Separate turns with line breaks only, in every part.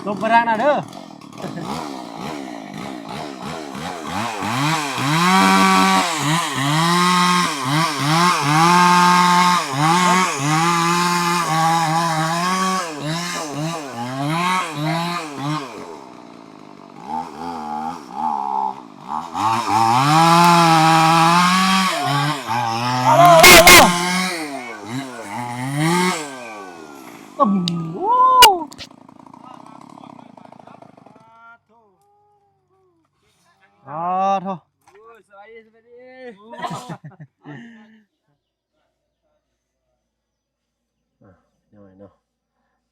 ลงไปทางน่ะเด้ออ๋อโธ่สวัสดียังไงเนาะ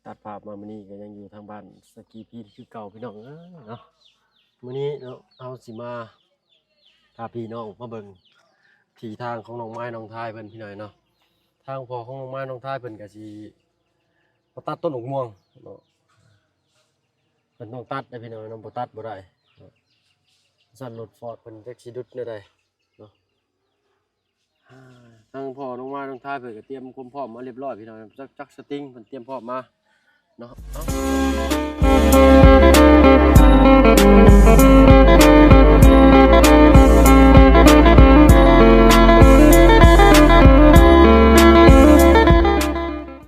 ตัดภาพมามื้อนี้ก็ยังอยู่ทางบ้านสกีพีคือเก่าพี่น้องเนาะมื้อนี้เนาะเอาสิมาพาพี่น้องมาเบิ่งที่ทางของน้องไม้น้องทายเพิ่นพี่น้อยเนาะทางพ่อของน้องไม้น้องทายเพิ่นก็สิมาตัดต้นหกม่วงเนาะเพิ่นต้องตัดได้พี่น้อยเนาะบ่ตัดบ่ได้สั่นรถฟอร์ดเพิ่นจักสิดุดแนวใดเนาะทางพ่อน้องไม้น้องทายเพิ่นก็เตรียมความพร้อมมาเรียบร้อยพี่น้อยจักสติงเพิ่นเตรียมพร้อมมาเนาะ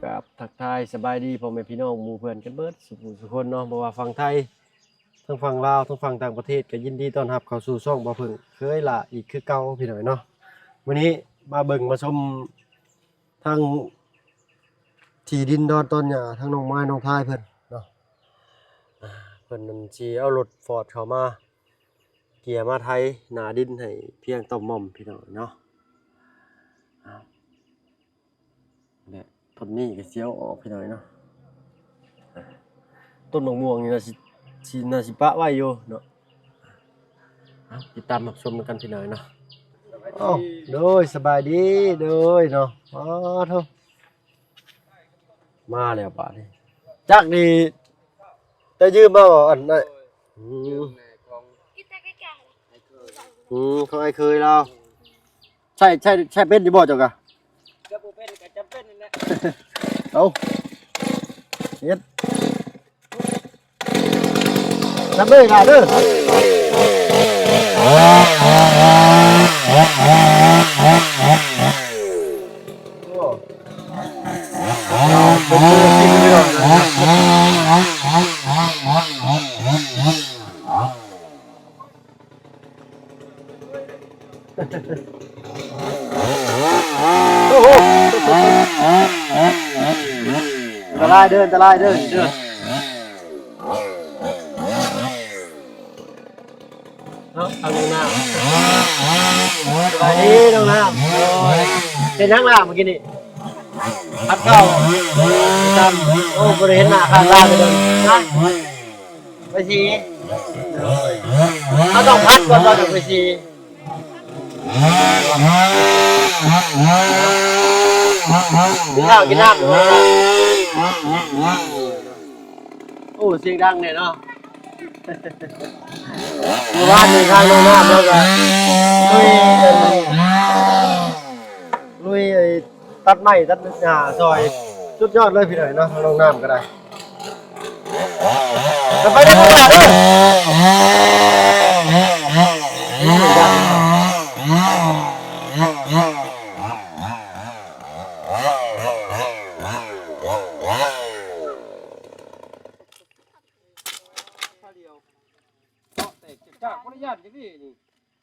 ครับทักทายสบายดีพ่อแม่พี่น้องหมู่เพื่อนกันเบิดทุกคนเนาะบ่ว่าฝั่งไทยทั้งฝั่งลาวทั้งฝั่งต่างประเทศก็ยินดีต้อนรับเข้าสู่ช่องบ่เพิ่งเคยล่ะอีกคือเก่าพี่น้อยเนาะวันนี้มาเบิ่งมาชมทางที่ดินดอนต้นหญ้าทางน้องไม้น้องทายเพิ่นเนาะเพิ่นนั่นสิเอารถฟอร์ดเข้ามาเกียร์มาไทยหน้าดินให้เพียงต่อมม่อมพี่น้องเนาะเนี่ยต้นนี้ก็เสียวออกพี่น้อยเนาะต้นมะม่วงนี่น่าสิปะไว้อยู่เนาะติดตามรับชมกันพี่น้อยเนาะอ้าวโดยสบายดีโดยเนาะอ๋อโธ่มาแล้วป่านี่จักนี่ได้ยืมมาบ่อันนั้นเขาไอ้เคยเราใช่เป็นอยู่บ่เจ้ากะก็บ่เป็นก็จำเป็นนั่นแหละเอาเฮ็ดทำเลยล่ะเด้อโอ้โหตะลายเดินเด้อเอาลงน้ำสวัสดีลงน้ำเป็นทั้งน้ำเมื่อกี้นี่พัดเข้าจำโอ้บริเห็นหน้าข้างล่างเลยนะไปสีเขาต้องพัดก่อนเราจะไปสีกินข้าวกินน้ำโอ้เสียงดังเนี่ยเนาะเมื่อวานมีข้างลงน้ำแล้วก็ลุยตัดไม้ตัดหญ้าซอยสุดยอดเลยพี่หน่อยเนาะลงน้ำก็ได้จะไปได้ขนาดนี้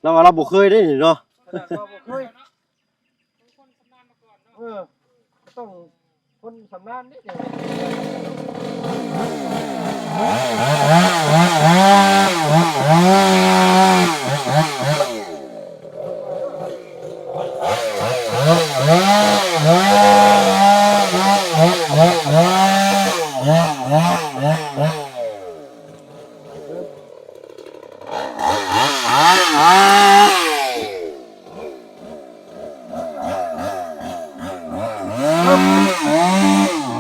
เราว่าเราบ่เคยได้เนาะต้องคนสำนานนี่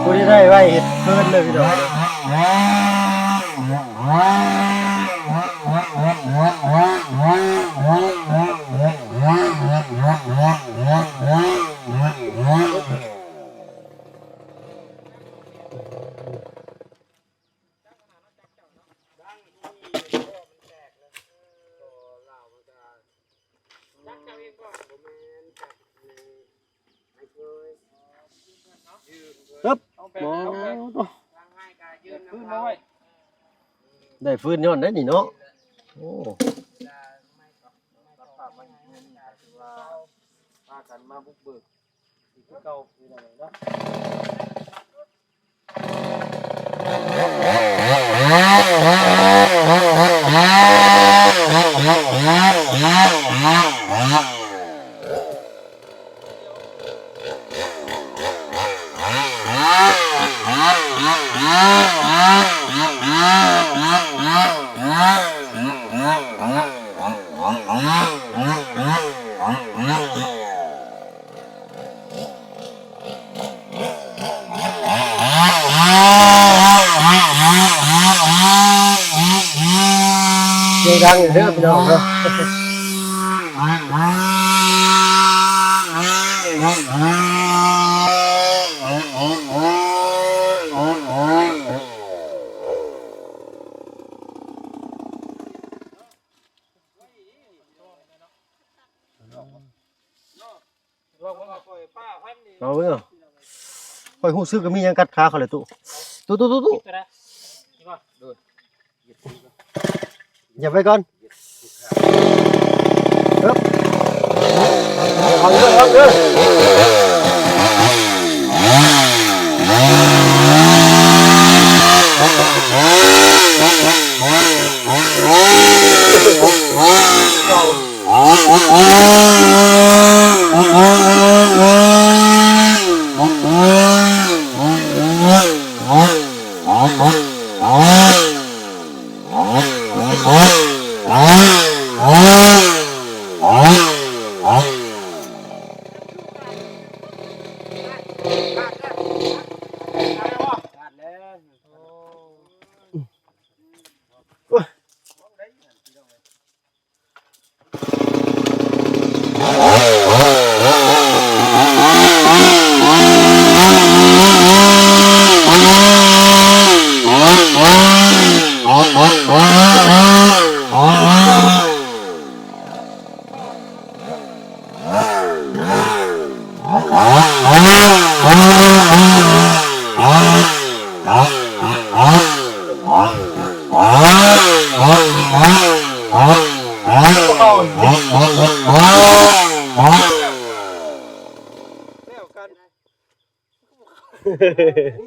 กูได้ไว้เห็ดเพิ่นเลยพี่น้อง ปึ๊บ
เอาไป
โอ้
เอาไป พื้นมาไว้
ได้ฟื้นย้อนได้นี่เนาะโอ้พากันมาบุกเบิกอีกคือเก่าคืออะไรเนาะ เสียงดังอยู่เด้อพี่น้องเนาะเอาเว้ยค่อยฮู้ซึกก็มีหยังกัดขาเขาเลยตู้อย่าไปก่อนครับเอาเด้อเอาเด้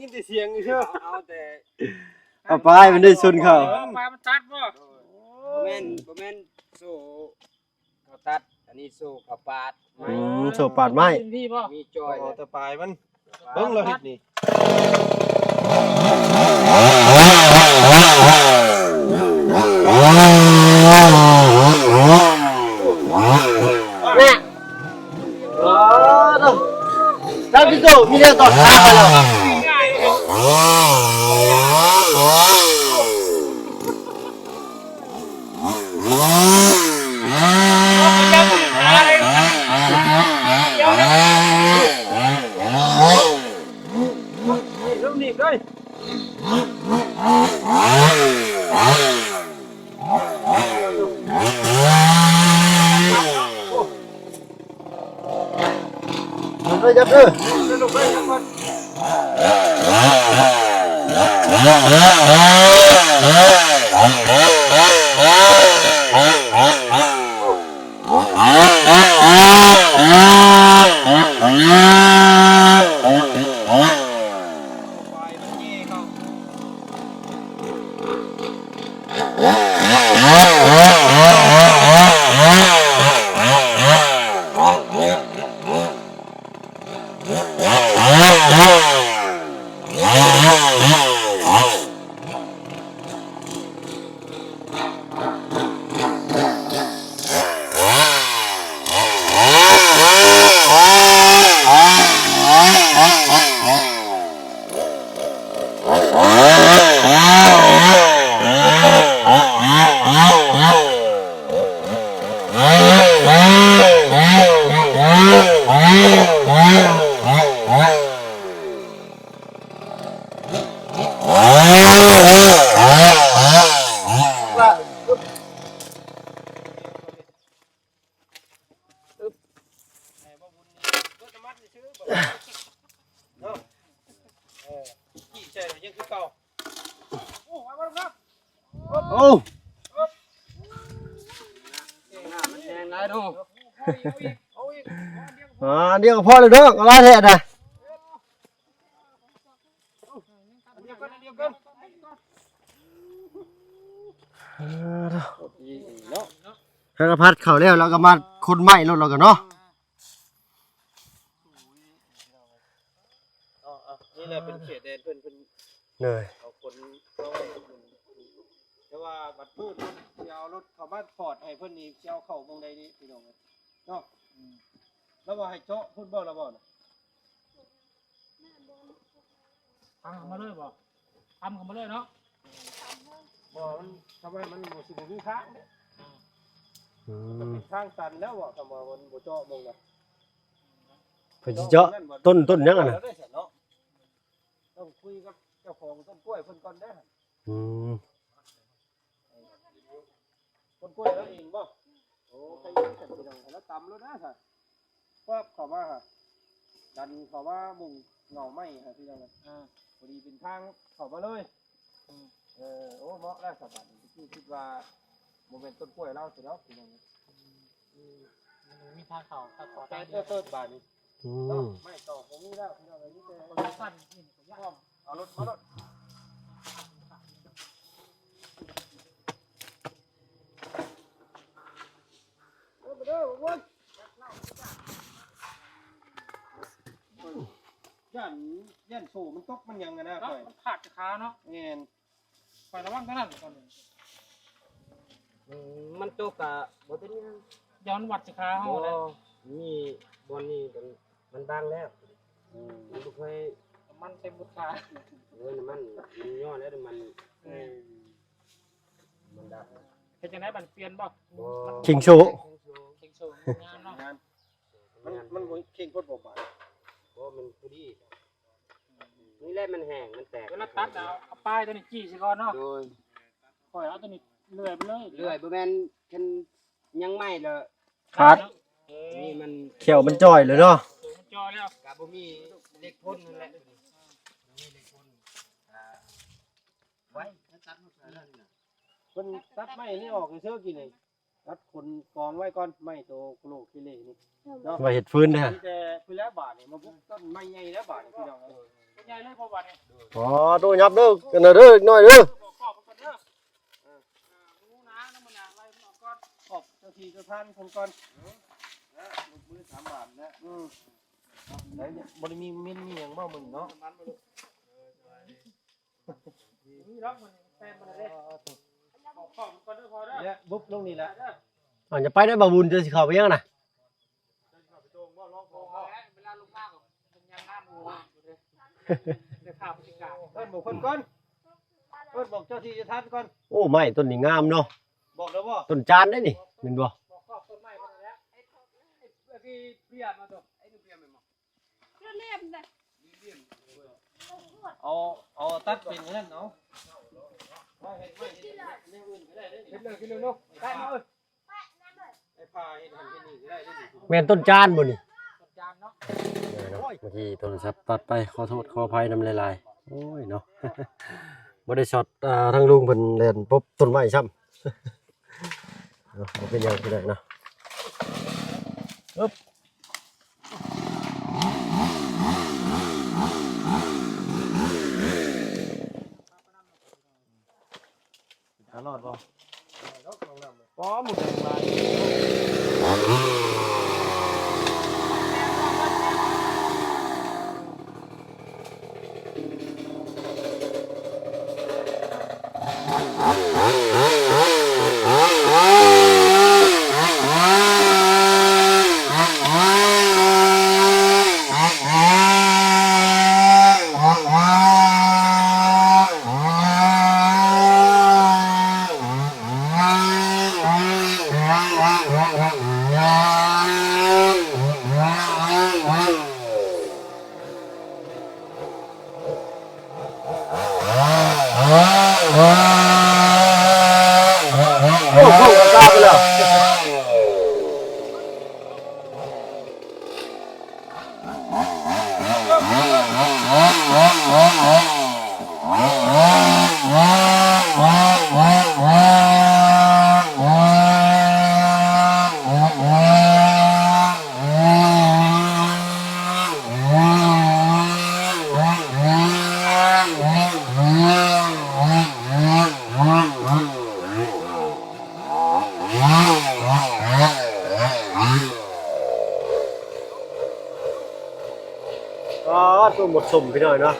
ยินแต่เสียงอยู่เชียว
เอาแต่
เอาไปมันได้ชนเขา
ปลามันตัดบ่
บ่แม่นโซ่เขาตัดอันนี้โซ่เขาปาด
โซปาดไม้
พี่บ่
มีจอย
เอาแต่ปลายมันเบิ่งเราเฮ็ดนี่แล้วพี่โตมีเรื่องต่อท้าไปแล้วนี่ด้วยจับด้วย
ยังคือเก่าโอ้มาครับ
โอ้
มันแดงหลายดู
เอาอีก
เดี๋ยวก็พอเลยเด้อเอาละแท้น่ะ
เดียวกัน
ถ้ากระพัดเข้าแล้วเราก็มาคนใหม่รถเรากันเนาะ
นี่แหละเป็นเขตแดนเพิ่น
เหนื่อย
เอาคนเข้าไว้แต่ว่าบัดพูดสิเอารถเข้าบ้านฟอร์ดให้เพิ่นนี่สิเอาเข้าวงใดนี่พี่น้องเนาะแล้วว่าให้เจาะพุ่นบ่ล่ะบ่น่ะ
ทำมาเลยบ่ทำกันมาเลยเนาะ
บ่มันทำไมมันบ่สิบ่มีทางเนี่ย
อืม
เป็นทางตันแล้วบ่ทำว่ามันบ่เจาะมงน่ะ
เพิ่นสิเจาะต้นยังอ่ะน่ะ
ได้เสร็จเนาะต้องคุยกับเจ้าของต้นกล้วยเพิ่นก่อนเด้อ
อืม
ต้นกล้วยแล้วเองบ่โอ้ใครเห็นพี่น้องแล้วตำแล้วนะค่ะปั๊บเข้ามาค่ะดันเข้ามามุงเหงาไม้ค่ะพี่น้องพอดีเป็นทางเข้ามาเลยโอ้เหมาะแล้วสบายคิดว่าโมเมนต์ต้นกล้วยเราเสร็จแล้วพี่น้อง
มีทางเขาทางขอ
แต่
ทาง
ต้นบาทนี่
อืม
ไม่ต่อผมนี่แล้วพี่น้องนี่แต่
คนสั้นนี่ก็ยาก
เอารถมารถเด้อบ่ย่านโซ่มันตกมันยังกันนะ
เนาะ
ข่อย
มันขาดจะขาเนาะ
แม่น
คอยระวังเท่านั้นก่อน
มันตกอะบ่เป็นยัง
ย้อนวัดจะขาเฮาเลย
นี่บอลนี่มันบางแล้วมันบ่เคย
มันเต็มบุตรขา
มันย่อแล้วมันดับ
เป็นจังได๋บัดเปลี่ยนบ่
คิงโช
เก่งโซงามเนาะ
งานมันบ่เข่งพดบ่บาด
เพราะมันพอดีนี่แหละมันแห้งมันแตก
เวลาตัดเอาป้ายตัวนี้จี้สิก่อนเนาะ
โดย
คอยเอาตัวนี้เลื่อยไปเลย
เลื่อยบ่แม่นคันยังไม่เลย
ขาด
นี่มัน
เขียวมันจ่อยเลยเนาะ
มันจอแล้ว
กะบ่มีเล็กพ่นนั่นแหละไว้ตัดมันใส่แล้วนี่น่ะ
เพิ่นตัดไม้นี่ออกเชื่อกี่นี่ตัดคนกองไว้ก่อนไม้โตกโลกกิเลนี่เนาะ
มาเฮ็ดฟื้นนะฮะ
มีแต่พื้นแล้วบาทนี่มาบุกต้นไม้ใหญ่แล้วบาทนี่พี่น้อง
เป็นใหญ่เลยพอบัดนี้
อ๋อโตยับเด้อกันเด้ออีกหน่อยเด้อ
บอกขอบกันเด้อรู้นะน้ำมันอย่างไรมันออกก่อน
ขอบเจ้าที่เจ้าท่านคนก่อนนะมือ3 บาทนะไหนเนี่ยบ่ได้มีมินมีหยังบ่มึงเนาะ
นี่ล็อกมันแฟนมันเลยบอกขอบกันเด้อพอเด้อ
และบุ๊บลงนี่แหละ
อ่ะจะไปได้บ่บุญจะสิเข้าไปยังน่ะ
เวลาลูกมากเป็นยังน้ำมูเดี๋ยวข่าวปฏิกา
เพิ่นบอกคนก่อนเพิ่นบอกเจ้าที่เจ้าท่านก่อน
โอ้ไม้ต้นนี้งามเนาะ
บอกแล้วบ่
ต้นจานได้นี่แม่นบ่
บอกขอบต้นไม้คนแล้วไอ้ที่เปลี่ยนมาตัวไอ้นี่เปลี่ยนไปหมด
เอาตัดเป็นนั่นเนาะไม่เห็นไม่เห็นเรื่องอื่นก็ได้เด้อ
เห็นเลยกินเลยเนาะได้มาเอ้ย
ไอ้พาเห็นหันเห็นนี่ก็ได้เด้อ
แม่นต้นจานบ่นี่
จัดจานเนาะ
เมื่อกี้โทรศัพท์ตัดไปขอโทษขออภัยนำหลายๆโอ้ยเนาะ บ่ได้ช็อตทางลุงเพิ่นเล่นปุ๊บต้นไม้ซ้ำ บ่เป็นหยังก็ได้เนาะอึ๊บรอดบ่
ป้อหมุนลาย
โอ้โหกล้าไปแล้ว ตัวหมดสมพี่น้อยเนาะ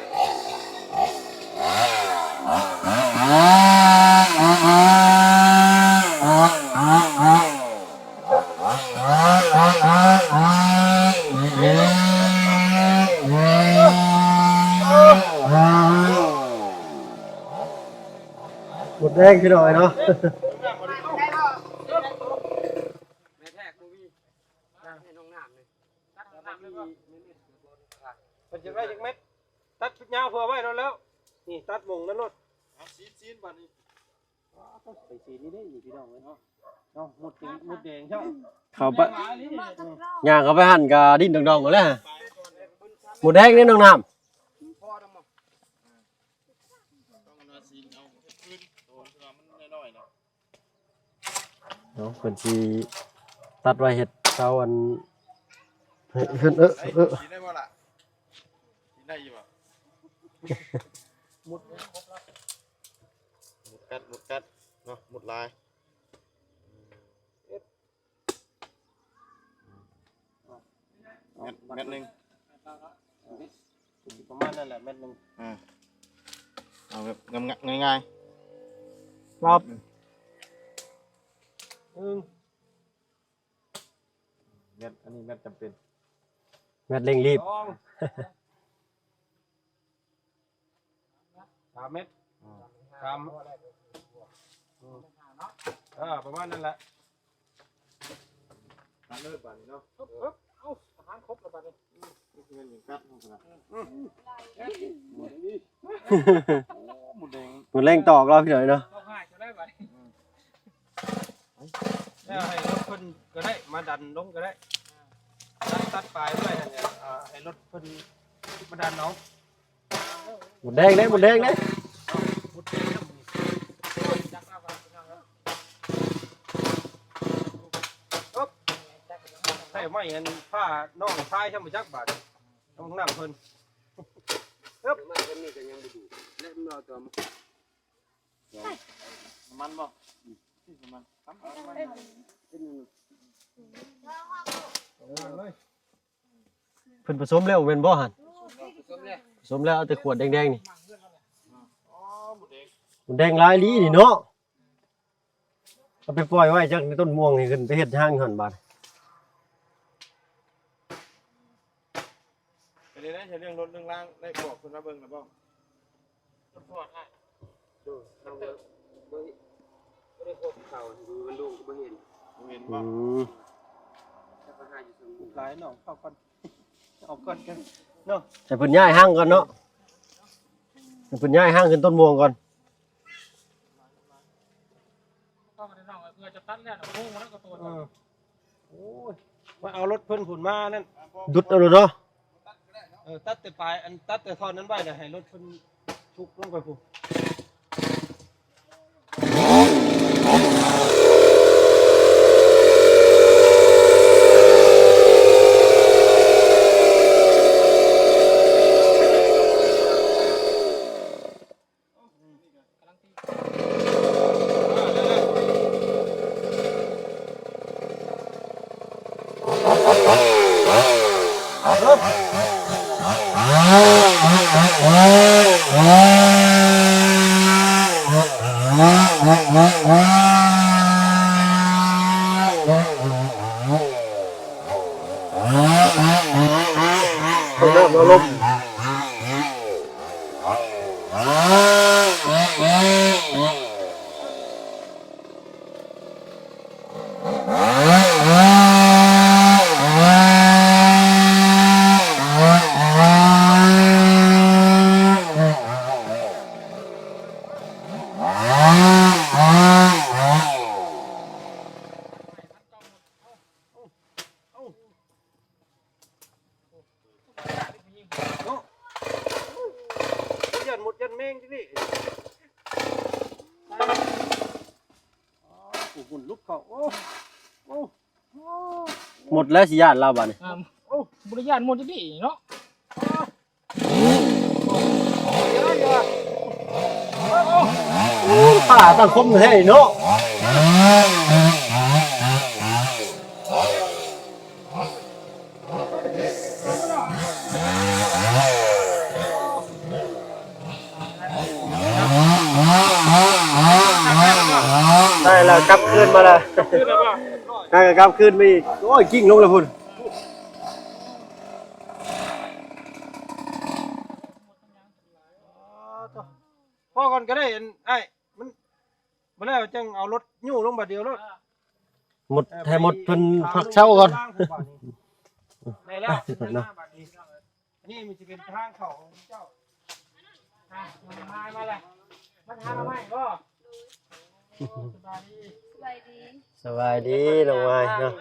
หมดแดงพี่น้อยเนาะ
แม่แท้กูมีให้น้องน้ำเลยตัดน้ำเลยบ่
มันจะได้จักเม็ดตัดยาวเผื่อไว้แล้วนี่ตัดวงนั้นรถซีนบัดนี้ต้องไปซีนนี่ได้อีกพี่น้องเนาะหมดแดงใช่
เขาไปย่างเขาไปหั่นกะดิ้นดองๆหมดแล้วหมดแดงนี่น้องน้ำ
พอดมั้ง
เนาะเพิ่นสิตัดไว้เฮ็ดเสาอันเฮ็ด
กินได้บ่ล่ะกินได้อยู่บ่หมดกัดเนาะหมดลายเม็ดนึง
ประมาณนั่นแหละเม็ดนึง
เอาแบบง่าย
ครับ
เม็ดอันนี้เม็ดจำเป็น
แม่นเร่งรีบ
3 เม็ดประมาณนั่นแหละ
ตัดเลิศบาดนี้เนาะ
เอาอาหารครบแล้วบัดนี้
นี่คือเงินกัดเนาะครับหมดแดง
หมดแรงตอกเราพี่หน่อยเนาะ
เอาหายจะได้บัดนี้
ให้รถเพิ่นก็ได้มาดันลงก็ได้ตัดปลายด้วยเนี่ยให้รถเพิ่นมาดันน้อง
หมดแดงเด้หมดแดงเด้
จักเอาบัดนี้เอา
ใช่ไหมอันผ้าน้องชายช่างมาจักบาทต้องนั่งเพิ่น
มาคนนี้ก็ยังบ่ดูและมันเอาตัว
น้ำมันบ่น้ำมันตั้มน้ำมัน
เพิ่นผสมแล้วแม่นบ่หั่น
สมเลย
ผสมแล้วเอาแต่ขวดแดงๆนี่
อ๋อหมดแดง
หมดแดงหลายลีนี่เนาะเอาไปปล่อยไว้จักในต้นม่วงนี่ขึ้นไปเฮ็ดทางหั่นบาด
ไปเลยนะใช้เรื่องรถเรื่องล่างได้บอกคนมาเบิ่งแล้วบ่
ปวดให้
ดูเราบ่ได้พบเขาดูมันลงก็บ่เห็น
เห็น
อื
บ่
ม
ถ้าเขาหาอยู่ตรงนี้
หลายน้องเข้าก่อนเอาก่อนกันเนาะ
ให้เพิ่นย้ายห้างก่อนเนาะให้เพิ่นย้ายห้างขึ้นต้นม่วงก่อน
ก็มาได้น้องเพื่อจะตัดแล้วพุ่งแล้วก็ตัว
โอ้ยมาเอารถเพิ่นผุนมานั่น
ดุดเอาเลยเนาะ
ตัดแต่ปลายอันตัดแต่ท่อนนั้นไว้น่ะให้รถเพิ่นชุกลงไปพุ่น
เอาน้ำเอาลม
ยันหมดยันแมงที่นี่หุ่นลุกเขาโอ้
หมดแล้วสิญาติเราบัดนี้
บริญาณหมดจะดีเนาะ
ป่าตั้งคมแท้เนาะ กลับคืนมาแล้ว
ขึ้นแล้วป่ะ
กลับคืนมาอีกโอ้ยกิ้งลงเลยพุ่น
พ่อก่อนก็ได้ไอ้มันมาแล้วจังเอารถยู่ลงบัดเดียวรถ
หมดให้หมดเพิ่นพักเช้าก่อน
ได้แล้วนี่มันจะเป็นทางเขาของเจ้า
มาเลยมาทานเอาไหมก็สบายดี
สบายดี
สบายดีน้องไม้เนาะ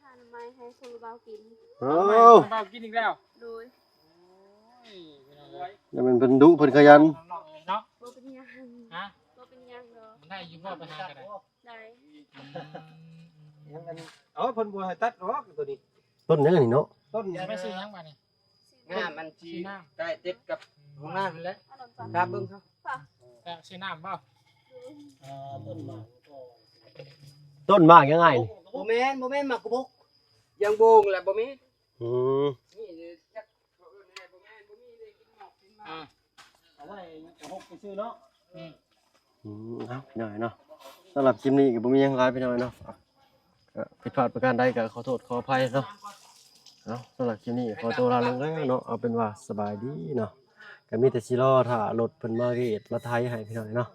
ทานไม้ให้คนเบากิน
โอ้
เบากินอีกแล้ว
โดย
แล้วมันเพิ่นดุเพิ่นขยัน
เนาะ
บ่เป็นหยัง
ฮะ
บ่เป็นหยังเด้อ
มันได้ยืมพ่อไปหากันได้
ได้
เอาเพิ่นบ่ให้ตัดหรอกตัวนี้
ต้นยังไงนี่เนาะ
ต้น
ไม่ซื้อยังมาเนี่ย
งามมันจีใกล้ติดกับห้องน้ำ
แล้ว
ขนมปัง
ครับเบิ่งครับ
แต่ซื้อน้ำเปล่า
ต้นมากยังไงนี่
บ่แม่นหมากกระบกยังโบงแหละบ่มี
อืม
นี่จักเขาเอิ้นอะไรบ่แม่นบ่มีเลยกินหมอกกินหมาก
เอาไว้จะหกไปซื้อเนาะ
เอาพี่น้อยเนาะสำหรับคลิปนี้ก็บ่มีหยังหลายพี่น้อยเนาะก็ผิดพลาดประการใดก็ขอโทษขออภัยเนาะเอาสำหรับคลิปนี้ขอตัวลาลงแล้วเนาะเอาเป็นว่าสบายดีเนาะก็มีแต่สิรอถ้ารถเพิ่นมาเกตมาไทยให้พี่น้อยเนาะ